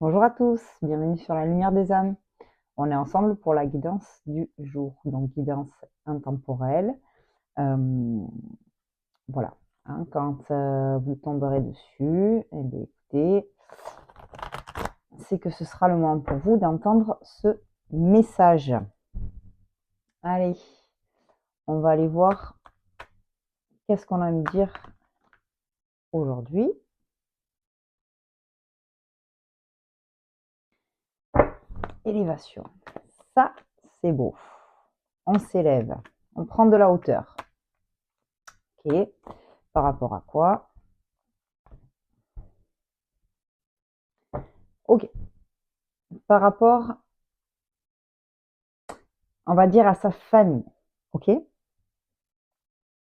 Bonjour à tous, bienvenue sur la lumière des âmes. On est ensemble pour la guidance du jour, donc guidance intemporelle. Euh, voilà, hein, quand vous tomberez dessus, eh bien, écoutez, c'est que ce sera le moment pour vous d'entendre ce message. Allez, on va aller voir qu'est-ce qu'on a à nous dire aujourd'hui. Élévation, ça c'est beau. On s'élève, on prend de la hauteur. Ok, par rapport à quoi? Ok, par rapport, on va dire, à sa famille, ok?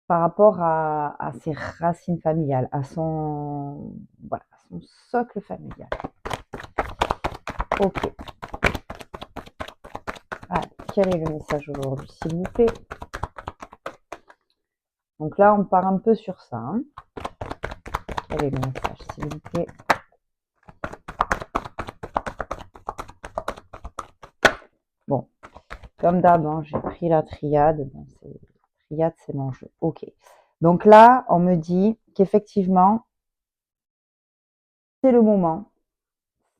Par rapport à ses racines familiales, à son, voilà, à son socle familial. Ok. Allez, quel est le message aujourd'hui, s'il vous plaît? Donc là, on part un peu sur ça. Hein. Quel est le message, s'il vous plaît? Bon, comme d'hab, hein, j'ai pris la triade. Bon, triade, c'est mon jeu. Ok. Donc là, on me dit qu'effectivement, c'est le moment.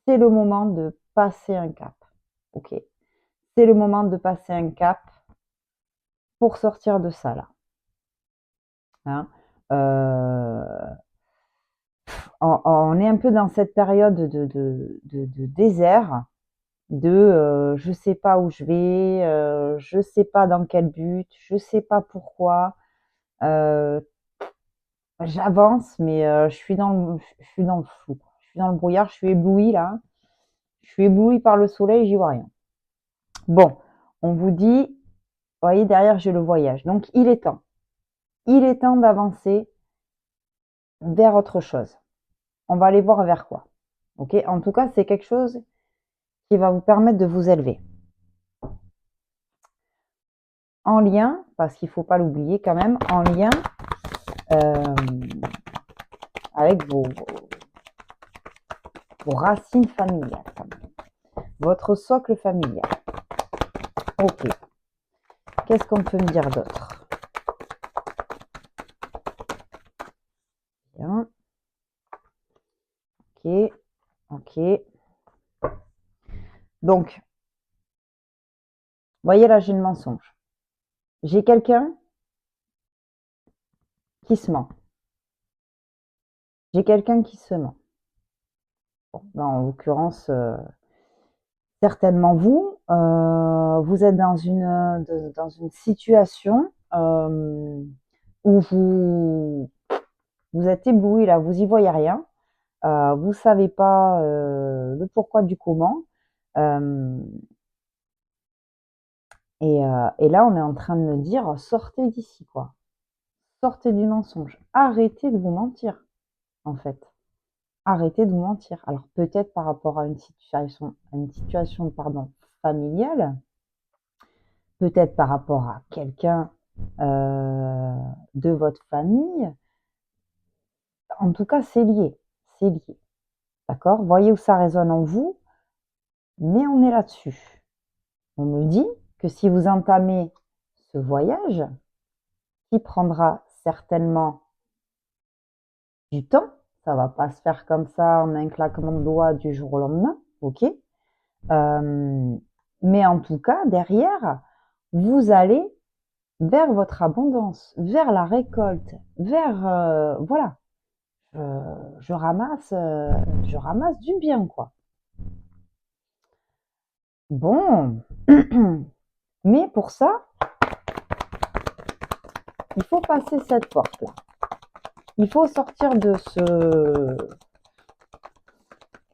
C'est le moment de passer un cap. Ok. C'est le moment de passer un cap pour sortir de ça là. Hein. Euh, on est un peu dans cette période de désert, je sais pas où je vais, je sais pas dans quel but, je sais pas pourquoi. Euh, J'avance, mais je suis dans le flou. Je suis dans le brouillard, je suis éblouie là. Je suis éblouie par le soleil, j'y vois rien. Bon, on vous dit, vous voyez, derrière j'ai le voyage. Donc il est temps. Il est temps d'avancer vers autre chose. On va aller voir vers quoi. Ok. En tout cas, c'est quelque chose qui va vous permettre de vous élever. En lien, parce qu'il ne faut pas l'oublier quand même, en lien euh, avec vos racines familiales, quand même. Votre socle familial. Ok. Qu'est-ce qu'on peut me dire d'autre? Bien. Ok. Ok. Donc, voyez là, j'ai le mensonge. J'ai quelqu'un qui se ment. J'ai quelqu'un qui se ment. Bon, là, en l'occurrence, certainement vous. Vous êtes dans une situation où vous êtes ébloui là, vous y voyez rien. Vous savez pas le pourquoi du comment. Euh, et là, on est en train de me dire, sortez d'ici, quoi. Sortez du mensonge. Arrêtez de vous mentir, en fait. Arrêtez de vous mentir. Alors peut-être par rapport à une situation, pardon, familiale, peut-être par rapport à quelqu'un de votre famille. En tout cas, c'est lié. C'est lié. D'accord? Voyez où ça résonne en vous, mais on est là-dessus. On me dit que si vous entamez ce voyage, qui prendra certainement du temps, ça va pas se faire comme ça en un claquement de doigts du jour au lendemain, ok? Euh, mais en tout cas, derrière, vous allez vers votre abondance, vers la récolte, vers voilà, je je ramasse du bien quoi. Bon, mais pour ça, il faut passer cette porte là. Il faut sortir de ce,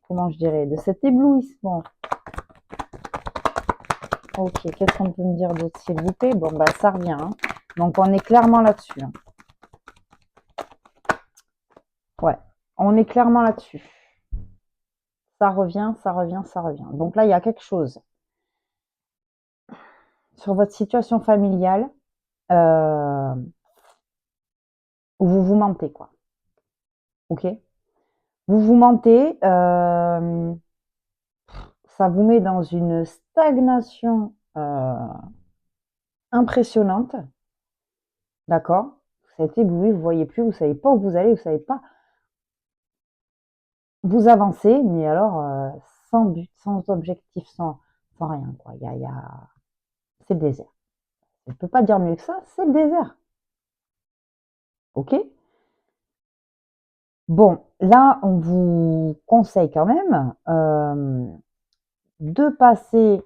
comment je dirais, de cet éblouissement. Ok, qu'est-ce qu'on peut me dire d'autre s'il vous plaît? Bon bah ça revient. Hein. Donc on est clairement là-dessus. Hein. Ouais, on est clairement là-dessus. Ça revient, ça revient, ça revient. Donc là, il y a quelque chose sur votre situation familiale euh, où vous vous mentez, quoi. Ok? Vous vous mentez. ça vous met dans une stagnation impressionnante. D'accord? Vous êtes ébloui, vous voyez plus, vous savez pas où vous allez, vous savez pas. Vous avancez, mais alors sans but, sans objectif, sans rien, quoi. C'est le désert. Je ne peux pas dire mieux que ça, c'est le désert. Ok? Bon, là, on vous conseille quand même de passer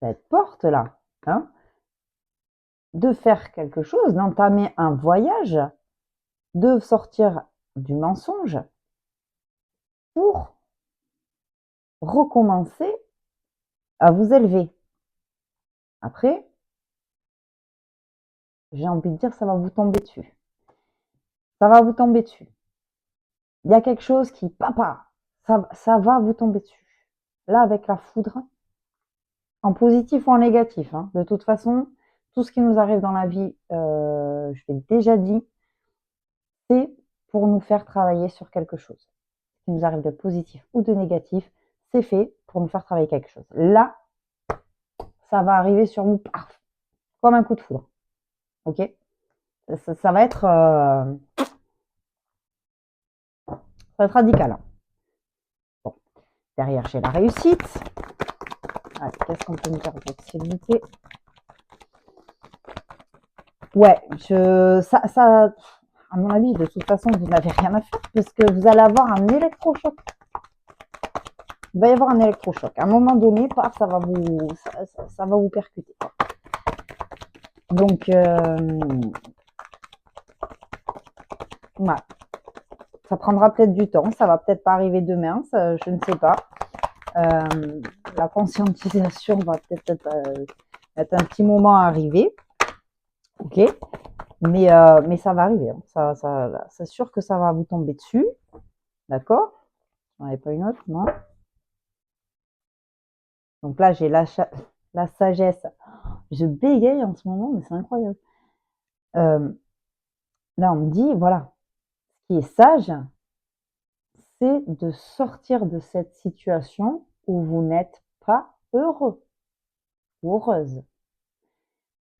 cette porte-là, hein, de faire quelque chose, d'entamer un voyage, de sortir du mensonge pour recommencer à vous élever. Après, j'ai envie de dire, ça va vous tomber dessus. Ça va vous tomber dessus. Il y a quelque chose qui, papa, ça va vous tomber dessus. Là, avec la foudre, en positif ou en négatif, hein. De toute façon, tout ce qui nous arrive dans la vie, je l'ai déjà dit, c'est pour nous faire travailler sur quelque chose. Ce qui nous arrive de positif ou de négatif, c'est fait pour nous faire travailler quelque chose. Là, ça va arriver sur vous, paf, comme un coup de foudre. Ok? Ça va être radical, hein. Bon. Derrière, j'ai la réussite. Allez, qu'est-ce qu'on peut me dire d'autre, s'il vous plaît? Ouais, à mon avis, de toute façon, vous n'avez rien à faire puisque vous allez avoir un électrochoc. Il va y avoir un électrochoc. À un moment donné, paf, ça va vous percuter. Donc, ouais. Ça prendra peut-être du temps. Ça va peut-être pas arriver demain. Je ne sais pas. La conscientisation va peut-être être un petit moment à arriver. Ok. Mais ça va arriver. Hein. C'est sûr que ça va vous tomber dessus. D'accord? J'en avais pas une autre, non? Donc là, j'ai la sagesse. Je bégaye en ce moment, mais c'est incroyable. Là, on me dit, voilà, ce qui est sage, c'est de sortir de cette situation où vous n'êtes pas heureux ou heureuse.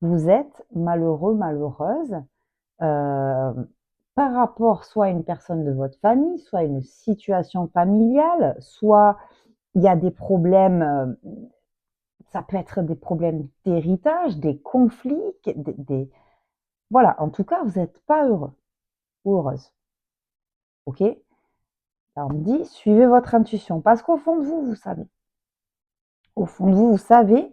Vous êtes malheureux, malheureuse par rapport soit à une personne de votre famille, soit à une situation familiale, soit il y a des problèmes, ça peut être des problèmes d'héritage, des conflits, voilà, en tout cas, vous n'êtes pas heureux ou heureuse. Ok? Alors, on me dit, suivez votre intuition, parce qu'au fond de vous, vous savez. Au fond de vous, vous savez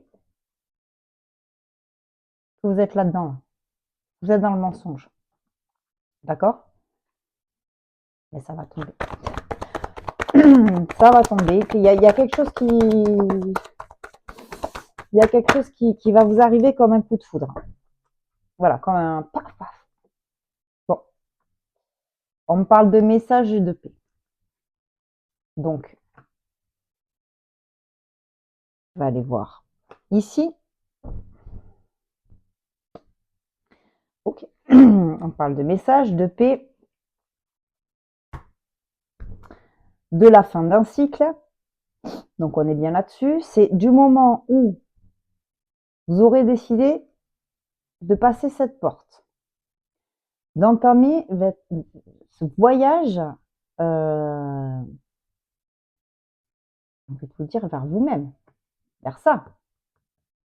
que vous êtes là-dedans. Vous êtes dans le mensonge. D'accord? Mais ça va tomber. Ça va tomber. Il y a quelque chose qui... Il y a quelque chose qui va vous arriver comme un coup de foudre. Voilà, comme un paf, paf. Bon. On me parle de message et de paix. Donc, on va aller voir. Ici, ok. On parle de message, de paix, de la fin d'un cycle. Donc, on est bien là-dessus. C'est du moment où vous aurez décidé de passer cette porte, d'entamer ce voyage, je vais vous dire, vers vous-même, vers ça,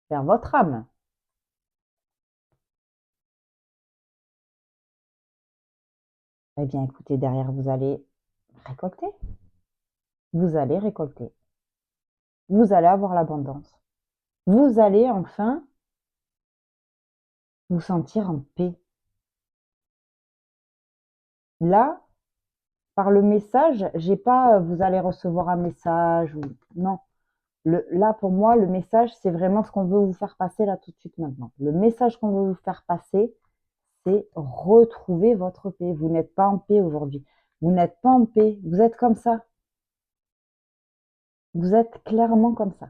vers votre âme. Eh bien, écoutez, derrière, vous allez récolter. Vous allez récolter. Vous allez avoir l'abondance. Vous allez enfin vous sentir en paix. Là, par le message, j'ai pas vous allez recevoir un message ou non. Là, pour moi, le message, c'est vraiment ce qu'on veut vous faire passer là tout de suite maintenant. Le message qu'on veut vous faire passer, c'est retrouver votre paix. Vous n'êtes pas en paix aujourd'hui. Vous n'êtes pas en paix. Vous êtes comme ça. Vous êtes clairement comme ça.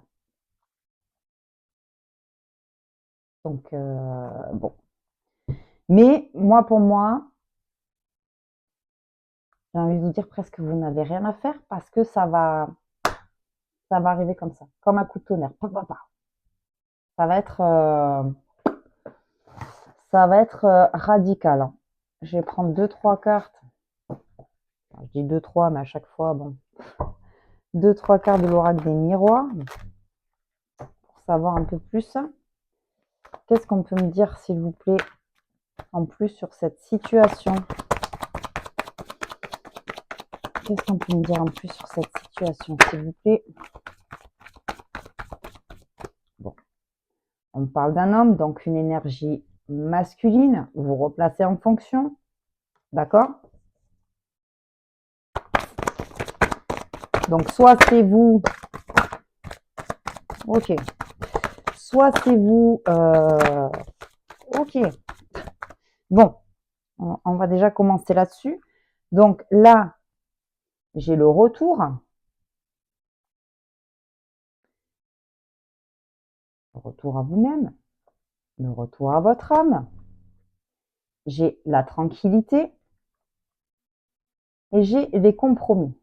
Donc, bon. Mais moi, pour moi, j'ai envie de vous dire presque que vous n'avez rien à faire parce que ça va Ça va arriver comme ça, comme un coup de tonnerre. Pa, pa, pa. Ça va être, radical, hein. Je vais prendre deux, trois cartes. Enfin, je dis deux, trois, mais à chaque fois, bon. Deux, trois cartes de l'oracle des miroirs pour savoir un peu plus. Qu'est-ce qu'on peut me dire, s'il vous plaît, en plus sur cette situation? Qu'est-ce qu'on peut me dire en plus sur cette situation, s'il vous plaît? Bon, on parle d'un homme, donc une énergie masculine. Vous replacez en fonction, d'accord? Donc, soit c'est vous, ok, soit c'est vous, ok. Bon, on va déjà commencer là-dessus. Donc là, j'ai le retour. Le retour à vous-même, le retour à votre âme. J'ai la tranquillité et j'ai les compromis.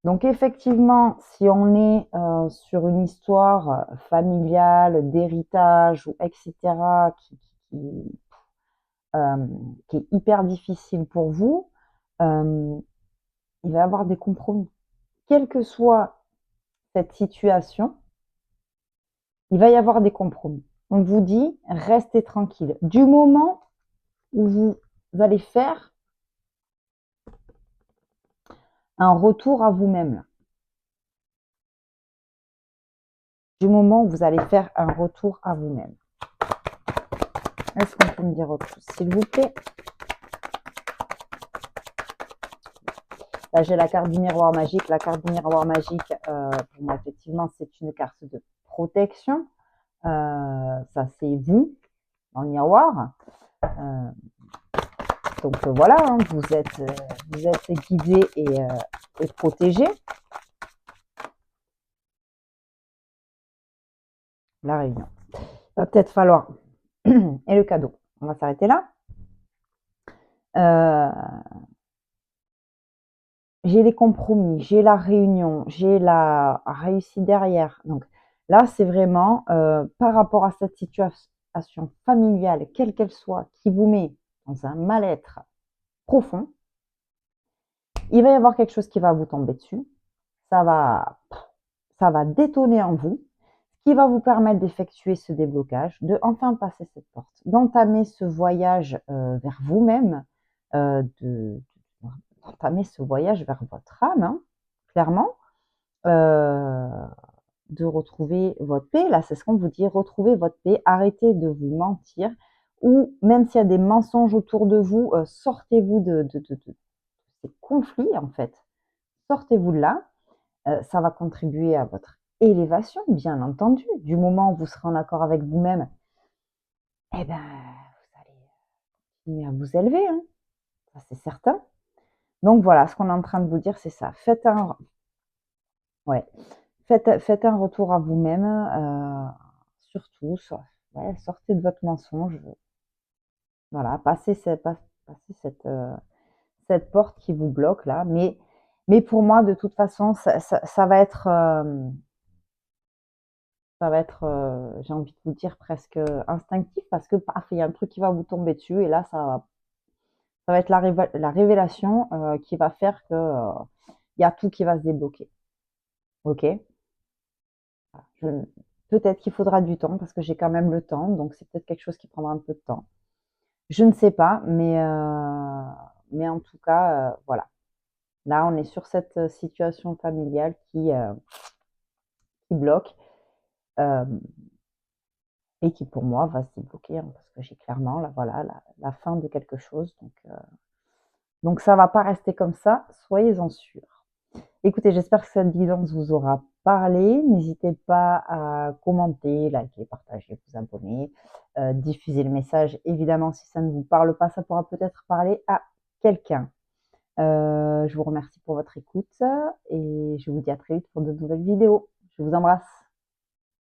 Donc effectivement, si on est sur une histoire familiale, d'héritage, ou etc., qui est hyper difficile pour vous, il va y avoir des compromis. Quelle que soit cette situation, il va y avoir des compromis. On vous dit, restez tranquille. Du moment où vous allez faire un retour à vous-même, du moment où vous allez faire un retour à vous-même. Est-ce qu'on peut me dire autre chose, s'il vous plaît? Là, j'ai la carte du miroir magique. La carte du miroir magique, pour moi, effectivement, c'est une carte de protection. Ça, c'est vous, dans le miroir. Donc voilà, hein, vous êtes guidé et protégé. La réunion. Il va peut-être falloir... et le cadeau. On va s'arrêter là. J'ai les compromis, j'ai la réunion, j'ai la réussite derrière. Donc là, c'est vraiment par rapport à cette situation familiale, quelle qu'elle soit, qui vous met dans un mal-être profond. Il va y avoir quelque chose qui va vous tomber dessus. Ça va détonner en vous, ce qui va vous permettre d'effectuer ce déblocage, de enfin passer cette porte, d'entamer ce voyage vers vous-même, d'entamer ce voyage vers votre âme, hein, clairement, de retrouver votre paix. Là, c'est ce qu'on vous dit, retrouvez votre paix, arrêtez de vous mentir, ou même s'il y a des mensonges autour de vous, sortez-vous de ces conflits, en fait. Sortez-vous de là. Ça va contribuer à votre élévation, bien entendu. Du moment où vous serez en accord avec vous-même, eh ben, vous allez continuer à vous élever, hein. Ça, c'est certain. Donc voilà, ce qu'on est en train de vous dire, c'est ça. Faites un retour à vous-même, surtout. Sortez de votre mensonge. Voilà, passez cette porte qui vous bloque là. Mais pour moi, de toute façon, ça va être, j'ai envie de vous dire, presque instinctif, parce que paf, il y a un truc qui va vous tomber dessus, et là, ça va être la révélation qui va faire que il y a tout qui va se débloquer. Ok? Peut-être qu'il faudra du temps, parce que j'ai quand même le temps, donc c'est peut-être quelque chose qui prendra un peu de temps. Je ne sais pas, mais en tout cas, voilà. Là, on est sur cette situation familiale qui bloque. Et qui pour moi va se débloquer, hein, parce que j'ai clairement là, voilà, la fin de quelque chose. Donc ça ne va pas rester comme ça, soyez-en sûrs. Écoutez, j'espère que cette guidance vous aura parlé. N'hésitez pas à commenter, liker, partager, vous abonner, diffuser le message. Évidemment, si ça ne vous parle pas, ça pourra peut-être parler à quelqu'un. Je vous remercie pour votre écoute et je vous dis à très vite pour de nouvelles vidéos. Je vous embrasse.